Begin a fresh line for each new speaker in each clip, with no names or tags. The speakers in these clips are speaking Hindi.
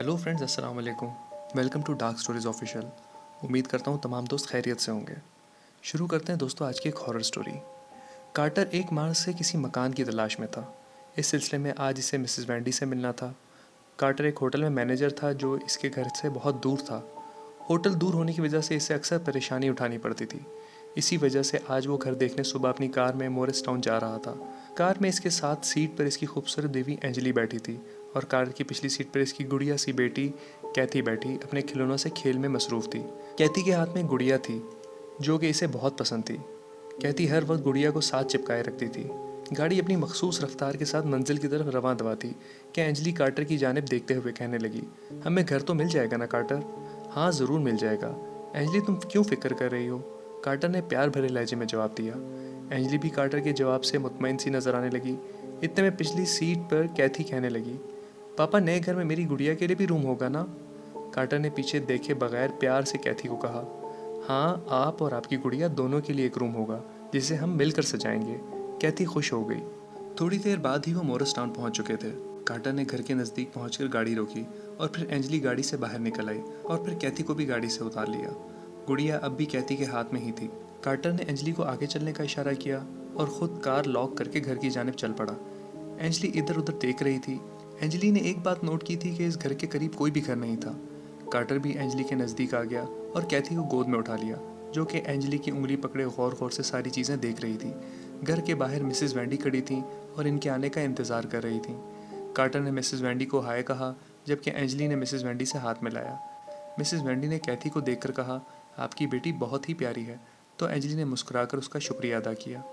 हेलो फ्रेंड्स, अस्सलाम वालेकुम। Welcome to dark stories official. उम्मीद करता हूँ तमाम दोस्त खैरियत से होंगे। शुरू करते हैं दोस्तों आज की एक हॉरर स्टोरी। कार्टर एक माह से किसी मकान की तलाश में था। इस सिलसिले में आज इसे मिसेस वैंडी से मिलना था। कार्टर एक होटल में मैनेजर था जो इसके घर से बहुत दूर था। होटल दूर होने की वजह से इसे अक्सर परेशानी उठानी पड़ती थी। इसी वजह से आज वो घर देखने सुबह अपनी कार में मोरिस टाउन जा रहा था। कार में इसके साथ सीट पर इसकी खूबसूरत देवी एंजली बैठी थी और कार की पिछली सीट पर इसकी गुड़िया सी बेटी कैथी बैठी अपने खिलौनों से खेल में मसरूफ़ थी। कैथी के हाथ में गुड़िया थी जो कि इसे बहुत पसंद थी। कैथी हर वक्त गुड़िया को साथ चिपकाए रखती थी। गाड़ी अपनी मखसूस रफ्तार के साथ मंजिल की तरफ रवां दवा थी कि एंजली कार्टर की जानिब देखते हुए कहने लगी, हमें घर तो मिल जाएगा ना कार्टर? हाँ ज़रूर मिल जाएगा। एंजली तुम क्यों फ़िक्र कर रही हो? कार्टर ने प्यार भरे लहजे में जवाब दिया। एंजली भी कार्टर के जवाब से मुतमईन सी नज़र आने लगी। इतने में पिछली सीट पर कैथी कहने लगी, पापा नए घर में मेरी गुड़िया के लिए भी रूम होगा ना? कार्टर ने पीछे देखे बगैर प्यार से कैथी को कहा, हाँ आप और आपकी गुड़िया दोनों के लिए एक रूम होगा जिसे हम मिलकर सजाएंगे। कैथी खुश हो गई। थोड़ी देर बाद ही वो मोरस टाउन पहुंच चुके थे। कार्टर ने घर के नज़दीक पहुंचकर गाड़ी रोकी और फिर एंजली गाड़ी से बाहर निकल आई और फिर कैथी को भी गाड़ी से उतार लिया। गुड़िया अब भी कैथी के हाथ में ही थी। कार्टर ने एंजली को आगे चलने का इशारा किया और ख़ुद कार लॉक करके घर की जानिब चल पड़ा। एंजली इधर उधर देख रही थी। एंजली ने एक बात नोट की थी कि इस घर के करीब कोई भी घर नहीं था। कार्टर भी एंजली के नज़दीक आ गया और कैथी को गोद में उठा लिया, जो कि एंजली की उंगली पकड़े गौर गौर से सारी चीज़ें देख रही थी। घर के बाहर मिसेस वैंडी खड़ी थी और इनके आने का इंतज़ार कर रही थी। कार्टर ने मिसेस वैंडी को हाय कहा जबकि एंजली ने मिसेस वैंडी से हाथ मिलाया। मिसेस वैंडी ने कैथी को देखकर कहा, आपकी बेटी बहुत ही प्यारी है। तो एंजली ने मुस्कुराकर उसका शुक्रिया अदा किया।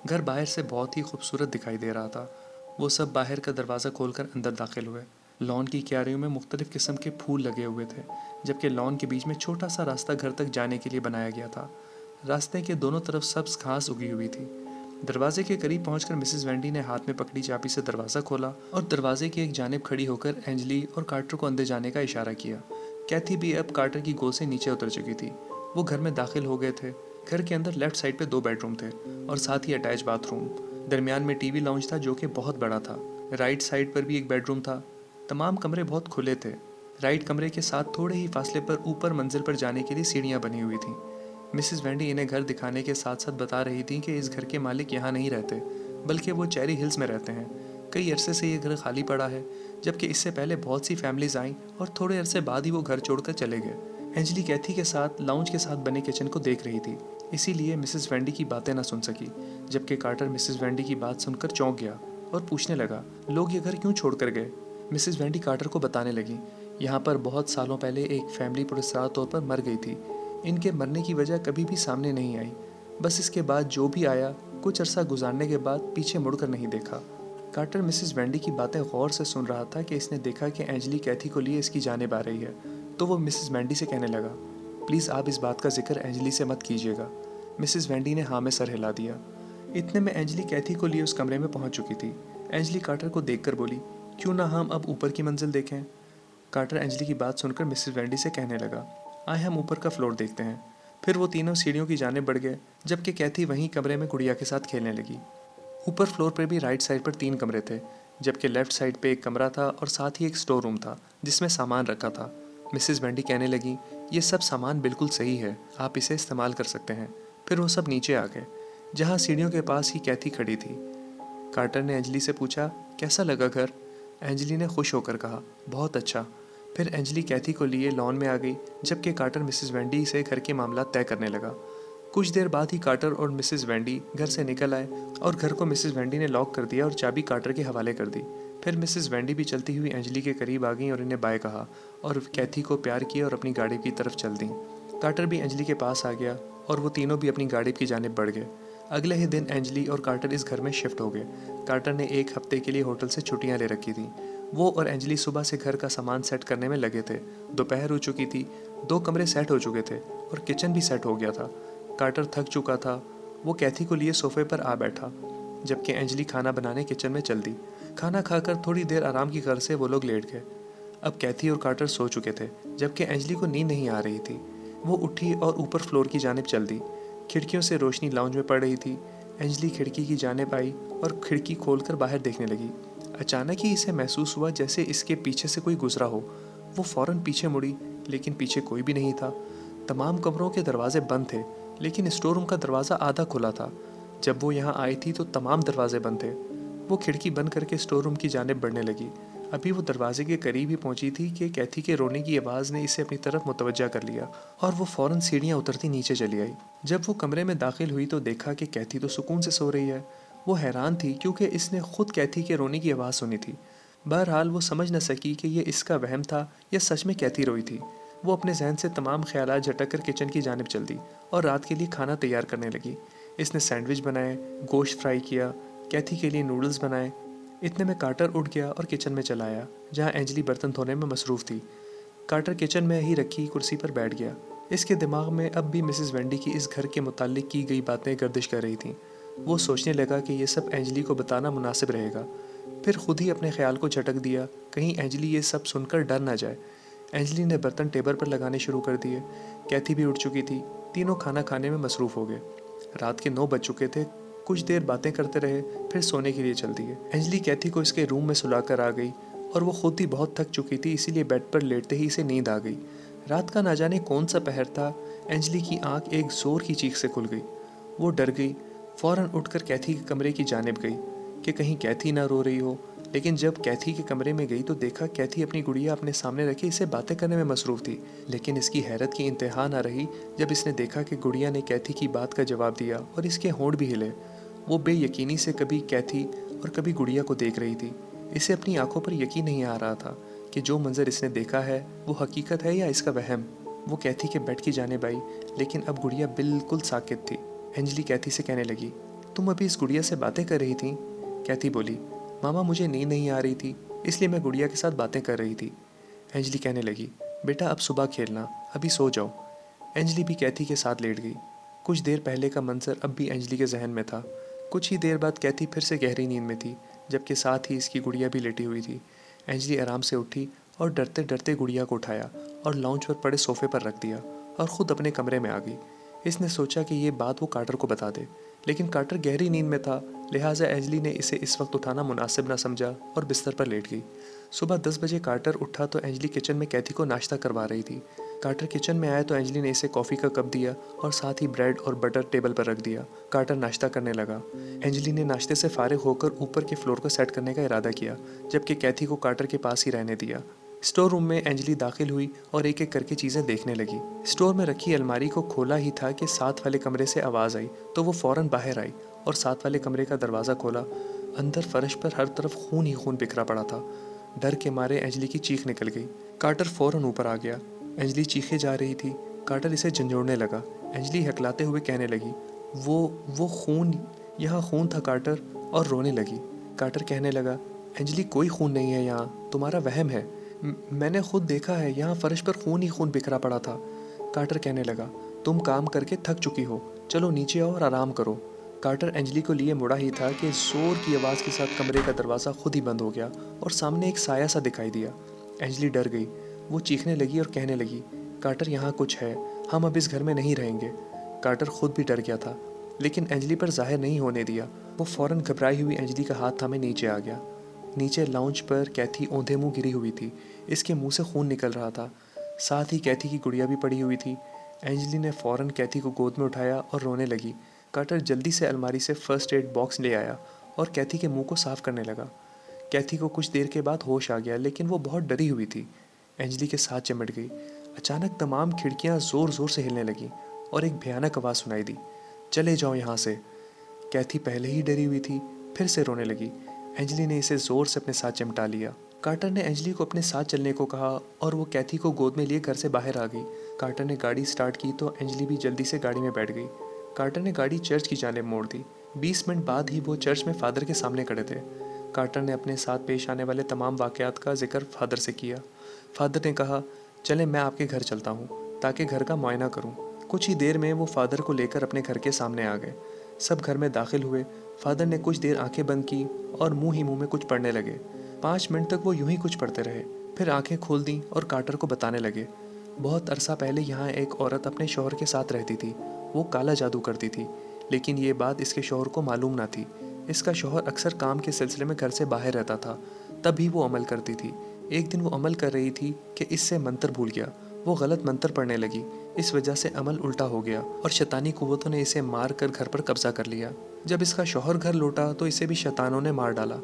घर बाहर से बहुत ही खूबसूरत दिखाई दे रहा था। वो सब बाहर का दरवाज़ा खोलकर अंदर दाखिल हुए। लॉन की क्यारियों में मुख्तलिफ़ किस्म के फूल लगे हुए थे, जबकि लॉन के बीच में छोटा सा रास्ता घर तक जाने के लिए बनाया गया था। रास्ते के दोनों तरफ सब्ज़ घास उगी हुई थी। दरवाजे के करीब पहुंचकर मिसेस वैंडी ने हाथ में पकड़ी चाबी से दरवाज़ा खोला और दरवाजे की एक जानिब खड़ी होकर एंजली और कार्टर को अंदर जाने का इशारा किया। कैथी भी अब कार्टर की गोद से नीचे उतर चुकी थी। वो घर में दाखिल हो गए थे। घर के अंदर लेफ्ट साइड पे 2 बेडरूम थे और साथ ही अटैच बाथरूम। दरमियान में टीवी लाउंज था जो कि बहुत बड़ा था। राइट साइड पर भी एक बेडरूम था। तमाम कमरे बहुत खुले थे। राइट कमरे के साथ थोड़े ही फासले पर ऊपर मंजिल पर जाने के लिए सीढ़ियाँ बनी हुई थीं। मिसेस वैंडी इन्हें घर दिखाने के साथ साथ बता रही थी कि इस घर के मालिक यहाँ नहीं रहते, बल्कि वो चेरी हिल्स में रहते हैं। कई अरसे से ये घर खाली पड़ा है, जबकि इससे पहले बहुत सी फैमिलीज आईं और थोड़े अरसे बाद ही वो घर छोड़कर चले गए। एंजली कैथी के साथ लाउंज के साथ बने किचन को देख रही थी, इसीलिए मिसेस वैंडी की बातें ना सुन सकी। जबकि कार्टर मिसेस वैंडी की बात सुनकर चौंक गया और पूछने लगा, लोग ये घर क्यों छोड़ कर गए? मिसेस वैंडी कार्टर को बताने लगी, यहाँ पर बहुत सालों पहले एक फैमिली पुरस्कार तौर पर मर गई थी। इनके मरने की वजह कभी भी सामने नहीं आई। बस इसके बाद जो भी आया कुछ अरसा गुजारने के बाद पीछे मुड़कर नहीं देखा। कार्टर मिसेस वैंडी की बातें गौर से सुन रहा था कि इसने देखा कि एंजली कैथी को लिए इसकी जानिब आ रही है, तो वो मिसेस वैंडी से कहने लगा, प्लीज़ आप इस बात का जिक्र एंजली से मत कीजिएगा। मिसेस वैंडी ने हाँ में सर हिला दिया। इतने में एंजली कैथी को लिए उस कमरे में पहुंच चुकी थी। एंजली कार्टर को देखकर बोली, क्यों ना हम अब ऊपर की मंजिल देखें? कार्टर एंजली की बात सुनकर मिसेस वैंडी से कहने लगा, आए हम ऊपर का फ्लोर देखते हैं। फिर वो तीनों सीढ़ियों की जानिब बढ़ गए, जबकि कैथी वहीं कमरे में गुड़िया के साथ खेलने लगी। ऊपर फ्लोर पर भी राइट साइड पर 3 कमरे थे, जबकि लेफ्ट साइड पे एक कमरा था और साथ ही एक स्टोर रूम था जिसमें सामान रखा था। मिसेस वैंडी कहने लगी, ये सब सामान बिल्कुल सही है, आप इसे इस्तेमाल कर सकते हैं। फिर वो सब नीचे आ गए, जहाँ सीढ़ियों के पास ही कैथी खड़ी थी। कार्टर ने एंजली से पूछा, कैसा लगा घर? एंजली ने खुश होकर कहा, बहुत अच्छा। फिर एंजली कैथी को लिए लॉन में आ गई, जबकि कार्टर मिसेस वैंडी से घर के मामला तय करने लगा। कुछ देर बाद ही कार्टर और मिसेस वैंडी घर से निकल आए और घर को मिसेस वैंडी ने लॉक कर दिया और चाबी कार्टर के हवाले कर दी। फिर मिसेस वैंडी भी चलती हुई एंजली के करीब आ गई और इन्हें बाय कहा और कैथी को प्यार किया और अपनी गाड़ी की तरफ चल दी। कार्टर भी एंजली के पास आ गया और वो तीनों भी अपनी गाड़ी की जानिब बढ़ गए। अगले ही दिन एंजली और कार्टर इस घर में शिफ्ट हो गए। कार्टर ने 1 हफ्ते के लिए होटल से छुट्टियां ले रखी थी। वो और एंजली सुबह से घर का सामान सेट करने में लगे थे। दोपहर हो चुकी थी, 2 कमरे सेट हो चुके थे और किचन भी सेट हो गया था। कार्टर थक चुका था। वो कैथी को लिए सोफे पर आ बैठा, जबकि एंजली खाना बनाने किचन में चल दी। खाना खाकर थोड़ी देर आराम की गर्ज से वो लोग लेट गए। अब कैथी और कार्टर सो चुके थे, जबकि एंजली को नींद नहीं आ रही थी। वो उठी और ऊपर फ्लोर की जानिब चल दी। खिड़कियों से रोशनी लाउंज में पड़ रही थी। एंजली खिड़की की जानिब आई और खिड़की खोलकर बाहर देखने लगी। अचानक ही इसे महसूस हुआ जैसे इसके पीछे से कोई गुजरा हो। वो फ़ौरन पीछे मुड़ी, लेकिन पीछे कोई भी नहीं था। तमाम कमरों के दरवाजे बंद थे, लेकिन स्टोर रूम का दरवाज़ा आधा खुला था। जब वो यहाँ आई थी तो तमाम दरवाजे बंद थे। वो खिड़की बंद करके स्टोर रूम की जानिब बढ़ने लगी। अभी वो दरवाजे के करीब ही पहुंची थी कि कैथी के रोने की आवाज़ ने इसे अपनी तरफ मुतवज्जा कर लिया और वो फ़ौरन सीढ़ियाँ उतरती नीचे चली आई। जब वो कमरे में दाखिल हुई तो देखा कि कैथी तो सुकून से सो रही है। वो हैरान थी क्योंकि इसने खुद कैथी के रोने की आवाज़ सुनी थी। बहरहाल वो समझ न सकी कि ये इसका वहम था या सच में कैथी रोई थी। वो अपने जहन से तमाम ख्यालात झटक कर किचन की जानिब चल दी और रात के लिए खाना तैयार करने लगी। इसने सैंडविच बनाए, गोश्त फ्राई किया, कैथी के लिए नूडल्स बनाए। इतने में कार्टर उठ गया और किचन में चला आया, जहाँ एंजली बर्तन धोने में मसरूफ़ थी। कार्टर किचन में ही रखी कुर्सी पर बैठ गया। इसके दिमाग में अब भी मिसेस वेंडी की इस घर के मुताल्लिक की गई बातें गर्दिश कर रही थीं। वो सोचने लगा कि ये सब एंजली को बताना मुनासिब रहेगा। फिर खुद ही अपने ख्याल को झटक दिया, कहीं एंजली ये सब सुनकर डर ना जाए। एंजली ने बर्तन टेबल पर लगाने शुरू कर दिए। कैथी भी उठ चुकी थी। तीनों खाना खाने में मसरूफ़ हो गए। रात के 9 बज चुके थे। कुछ देर बातें करते रहे, फिर सोने के लिए चल दिए। एंजली कैथी को इसके रूम में सुलाकर आ गई और वो खुद ही बहुत थक चुकी थी, इसीलिए बेड पर लेटते ही इसे नींद आ गई। रात का ना जाने कौन सा पहर था, एंजली की आंख एक ज़ोर की चीख से खुल गई। वो डर गई, फ़ौरन उठकर कैथी के कमरे की जानिब गई कि कहीं कैथी ना रो रही हो। लेकिन जब कैथी के कमरे में गई तो देखा कैथी अपनी गुड़िया अपने सामने रखे इसे बातें करने में मसरूफ़ थी। लेकिन इसकी हैरत की इंतहा ना रही जब इसने देखा कि गुड़िया ने कैथी की बात का जवाब दिया और इसके होंठ भी हिले। वो बेयकीनी से कभी कैथी और कभी गुड़िया को देख रही थी। इसे अपनी आंखों पर यकीन नहीं आ रहा था कि जो मंजर इसने देखा है वो हकीकत है या इसका वहम। वो कैथी के बेड की जानिब आई, लेकिन अब गुड़िया बिल्कुल साकित थी। एंजली कैथी से कहने लगी, तुम अभी इस गुड़िया से बातें कर रही थी? कैथी बोली, मामा मुझे नींद नहीं आ रही थी, इसलिए मैं गुड़िया के साथ बातें कर रही थी। एंजली कहने लगी, बेटा अब सुबह खेलना, अभी सो जाओ। एंजली भी कैथी के साथ लेट गई। कुछ देर पहले का मंजर अब भी एंजली के जहन में था। कुछ ही देर बाद कैथी फिर से गहरी नींद में थी, जबकि साथ ही इसकी गुड़िया भी लेटी हुई थी। एंजली आराम से उठी और डरते डरते गुड़िया को उठाया और लाउंज पर पड़े सोफे पर रख दिया और ख़ुद अपने कमरे में आ गई। इसने सोचा कि ये बात वो कार्टर को बता दे, लेकिन कार्टर गहरी नींद में था, लिहाजा एंजली ने इसे इस वक्त उठाना मुनासिब ना समझा और बिस्तर पर लेट गई। सुबह 10 बजे कार्टर उठा तो एंजली किचन में कैथी को नाश्ता करवा रही थी। कार्टर किचन में आया तो एंजली ने इसे कॉफ़ी का कप दिया और साथ ही ब्रेड और बटर टेबल पर रख दिया। कार्टर नाश्ता करने लगा। एंजली ने नाश्ते से फारिग होकर ऊपर के फ्लोर को सेट करने का इरादा किया, जबकि कैथी को कार्टर के पास ही रहने दिया। स्टोर रूम में एंजली दाखिल हुई और एक एक करके चीज़ें देखने लगी। स्टोर में रखी अलमारी को खोला ही था कि साथ वाले कमरे से आवाज़ आई, तो वो फ़ौरन बाहर आई और साथ वाले कमरे का दरवाज़ा खोला। अंदर फर्श पर हर तरफ खून ही खून बिखरा पड़ा था। डर के मारे एंजली की चीख निकल गई। कार्टर फ़ौरन ऊपर आ गया। एंजली चीखे जा रही थी। कार्टर इसे झंझोड़ने लगा। एंजली हकलाते हुए कहने लगी, वो खून, यहाँ खून था कार्टर, और रोने लगी। कार्टर कहने लगा, एंजली कोई खून नहीं है यहाँ, तुम्हारा वहम है। मैंने खुद देखा है, यहाँ फर्श पर खून ही खून बिखरा पड़ा था। कार्टर कहने लगा, तुम काम करके थक चुकी हो, चलो नीचे आओ और आराम करो। कार्टर एंजली को लिए मुड़ा ही था कि ज़ोर की आवाज़ के साथ कमरे का दरवाज़ा खुद ही बंद हो गया और सामने एक साया सा दिखाई दिया। एंजली डर गई। वो चीखने लगी और कहने लगी, कार्टर यहाँ कुछ है, हम अब इस घर में नहीं रहेंगे। कार्टर खुद भी डर गया था, लेकिन एंजली पर जाहिर नहीं होने दिया। वो फ़ौरन घबराई हुई एंजली का हाथ थामे नीचे आ गया। नीचे लाउंज पर कैथी औंधे मुंह गिरी हुई थी। इसके मुंह से खून निकल रहा था। साथ ही कैथी की गुड़िया भी पड़ी हुई थी। एंजली ने फ़ौरन कैथी को गोद में उठाया और रोने लगी। कार्टर जल्दी से अलमारी से फ़र्स्ट एड बॉक्स ले आया और कैथी के मुंह को साफ़ करने लगा। कैथी को कुछ देर के बाद होश आ गया, लेकिन वो बहुत डरी हुई थी। एंजली के साथ चिमट गई। अचानक तमाम खिड़कियां ज़ोर ज़ोर से हिलने लगीं और एक भयानक आवाज़ सुनाई दी, चले जाओ यहाँ से। कैथी पहले ही डरी हुई थी, फिर से रोने लगी। एंजली ने इसे ज़ोर से अपने साथ चिमटा लिया। कार्टर ने एंजली को अपने साथ चलने को कहा और वो कैथी को गोद में लिए घर से बाहर आ गई। कार्टर ने गाड़ी स्टार्ट की तो एंजली भी जल्दी से गाड़ी में बैठ गई। कार्टर ने गाड़ी चर्च की जानिब मोड़ दी। 20 मिनट बाद ही वो चर्च में फादर के सामने खड़े थे। कार्टर ने अपने साथ पेश आने वाले तमाम वाक़यात का जिक्र फादर से किया। फादर ने कहा, चलें मैं आपके घर चलता हूँ ताकि घर का मुआयना करूँ। कुछ ही देर में वो फादर को लेकर अपने घर के सामने आ गए। सब घर में दाखिल हुए। फादर ने कुछ देर आंखें बंद की और मुंह ही मुंह में कुछ पढ़ने लगे। 5 मिनट तक वो यूं ही कुछ पढ़ते रहे, फिर आंखें खोल दी और कार्टर को बताने लगे, बहुत अरसा पहले यहाँ एक औरत अपने शौहर के साथ रहती थी। वो काला जादू करती थी, लेकिन ये बात इसके शौहर को मालूम ना थी। इसका शौहर अक्सर काम के सिलसिले में घर से बाहर रहता था, तब भी वो अमल करती थी। एक दिन वो अमल कर रही थी कि इससे मंत्र भूल गया। वो गलत मंत्र पढ़ने लगी। इस वजह से अमल उल्टा हो गया और शैतानी कुव्वतों ने इसे मार कर घर पर कब्जा कर लिया। जब इसका शौहर घर लौटा तो इसे भी शैतानों ने मार डाला।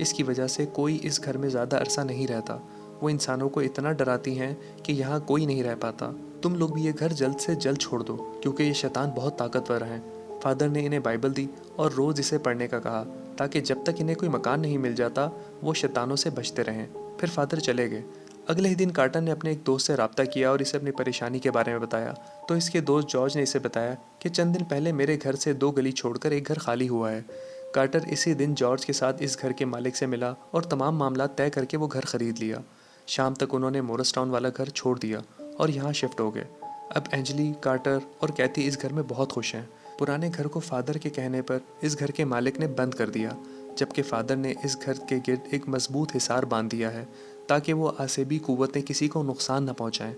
इसकी वजह से कोई इस घर में ज़्यादा अरसा नहीं रहता। वो इंसानों को इतना डराती हैं कि यहाँ कोई नहीं रह पाता। तुम लोग भी ये घर जल्द से जल्द छोड़ दो, क्योंकि ये शैतान बहुत ताकतवर हैं। फादर ने इन्हें बाइबल दी और रोज़ इसे पढ़ने का कहा, ताकि जब तक इन्हें कोई मकान नहीं मिल जाता वो शैतानों से बचते रहें। फिर फादर चले गए। अगले ही दिन कार्टर ने अपने एक दोस्त से रब्ता किया और इसे अपनी परेशानी के बारे में बताया। तो इसके दोस्त जॉर्ज ने इसे बताया कि चंद दिन पहले मेरे घर से 2 गली छोड़कर एक घर खाली हुआ है। कार्टर इसी दिन जॉर्ज के साथ इस घर के मालिक से मिला और तमाम मामला तय करके वो घर खरीद लिया। शाम तक उन्होंने मोरस टाउन वाला घर छोड़ दिया और यहाँ शिफ्ट हो गए। अब एंजली, कार्टर और कैथी इस घर में बहुत खुश हैं। पुराने घर को फादर के कहने पर इस घर के मालिक ने बंद कर दिया, जबकि फादर ने इस घर के गिर्द एक मजबूत हिसार बांध दिया है ताकि वो आसेबी कुव्वतें किसी को नुकसान न पहुंचाएं।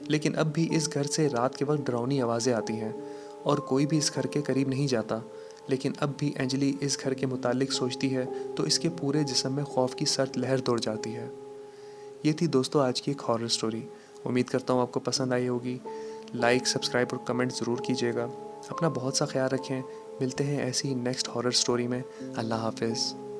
लेकिन अब भी इस घर से रात के वक्त डरावनी आवाज़ें आती हैं और कोई भी इस घर के करीब नहीं जाता। लेकिन अब भी एंजली इस घर के मुतालिक सोचती है तो इसके पूरे जिस्म में खौफ की सर्द लहर दौड़ जाती है। ये थी दोस्तों आज की एक हॉरर स्टोरी। उम्मीद करता हूँ आपको पसंद आई होगी। लाइक, सब्सक्राइब और कमेंट ज़रूर कीजिएगा। अपना बहुत सा ख्याल रखें। मिलते हैं ऐसी नेक्स्ट हॉरर स्टोरी में। अल्लाह हाफिज़।